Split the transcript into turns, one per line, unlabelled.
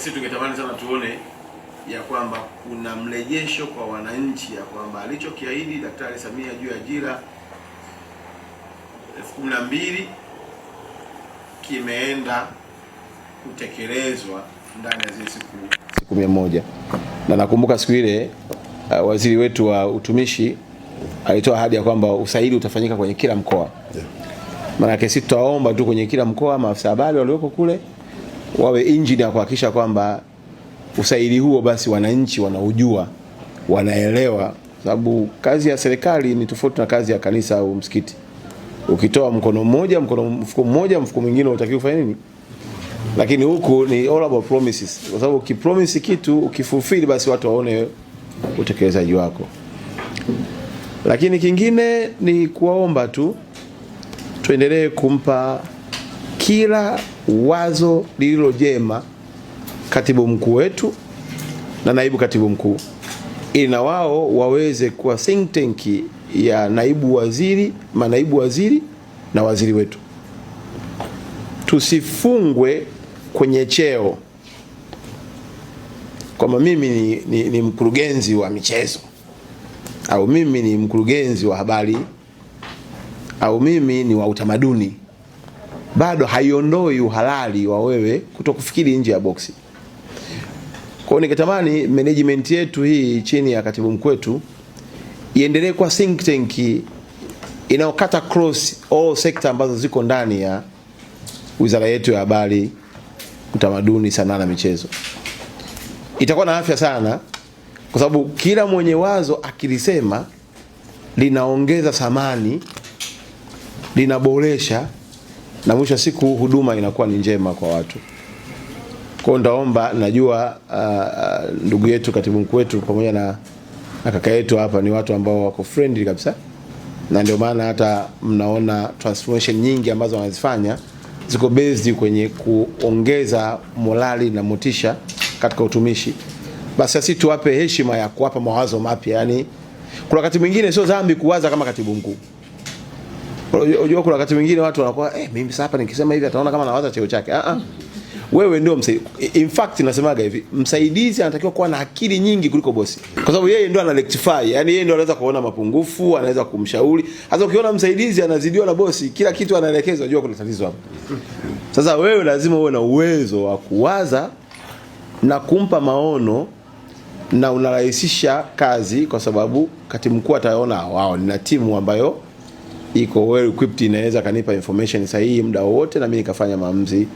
Sisi tungetamani sana tuone ya kwamba kuna mrejesho kwa wananchi ya kwamba alichokiahidi Daktari Samia juu ya ajira 12,000 kimeenda kutekelezwa ndani ya zile siku 100. Na nakumbuka siku ile waziri wetu wa utumishi alitoa ahadi ya kwamba usaili utafanyika kwenye kila mkoa. Maana sisi tutaomba tu kwenye kila mkoa maafisa habari walioko kule wawe engine ya kuhakikisha kwamba usaili huo basi wananchi wanaujua, wanaelewa, sababu kazi ya serikali ni tofauti na kazi ya kanisa au msikiti. Ukitoa mkono mmoja, mfuko mmoja, mfuko mwingine unatakiwa kufanya nini? Lakini huku ni all about promises. Kwa sababu ukipromise kitu, ukifulfill basi watu waone utekelezaji wako. Lakini kingine ni kuwaomba tu tuendelee kumpa kila wazo lililo jema katibu mkuu wetu na naibu katibu mkuu, ili na wao waweze kuwa think tank ya naibu waziri, manaibu waziri na waziri wetu. Tusifungwe kwenye cheo kwamba mimi ni mkurugenzi wa michezo, au mimi ni mkurugenzi wa habari, au mimi ni wa utamaduni. Bado haiondoi uhalali wa wewe kutokufikiri nje ya boksi. Kwa hiyo ningetamani management yetu hii chini ya katibu mkuu wetu iendelee kwa think tank inayokata cross all sector ambazo ziko ndani ya wizara yetu ya habari, utamaduni, sanaa na michezo. Itakuwa na afya sana kwa sababu kila mwenye wazo akilisema linaongeza thamani, linaboresha, na mwisho siku huduma inakuwa ni njema kwa watu. Kwa ndaomba, najua ndugu yetu katibu mkuu wetu pamoja na kaka yetu hapa ni watu ambao wako friendly kabisa, na ndio maana hata mnaona transformation nyingi ambazo wanazifanya ziko based kwenye kuongeza morali na motisha katika utumishi. Basi sisi tuwape heshima ya kuwapa mawazo mapya. Yani kuna wakati mwingine sio dhambi kuwaza kama katibu mkuu. Unajua kuna wakati mwingine watu wanakuwa mimi sasa hapa nikisema hivi ataona kama nawaza cheo chake. Wewe ndio msaidizi. In fact nasemaga hivi, msaidizi anatakiwa kuwa na akili nyingi kuliko bosi. Kwa sababu yeye ndio ana rectify, yani yeye ndio anaweza kuona mapungufu, anaweza kumshauri. Hata ukiona msaidizi anazidiwa na bosi, kila kitu anaelekezwa, unajua kuna tatizo hapo. Sasa wewe lazima uwe na uwezo wa kuwaza na kumpa maono, na unarahisisha kazi kwa sababu katibu mkuu ataona wao nina timu ambayo iko well equipped, inaweza kanipa information sahihi muda wote na mimi nikafanya maamuzi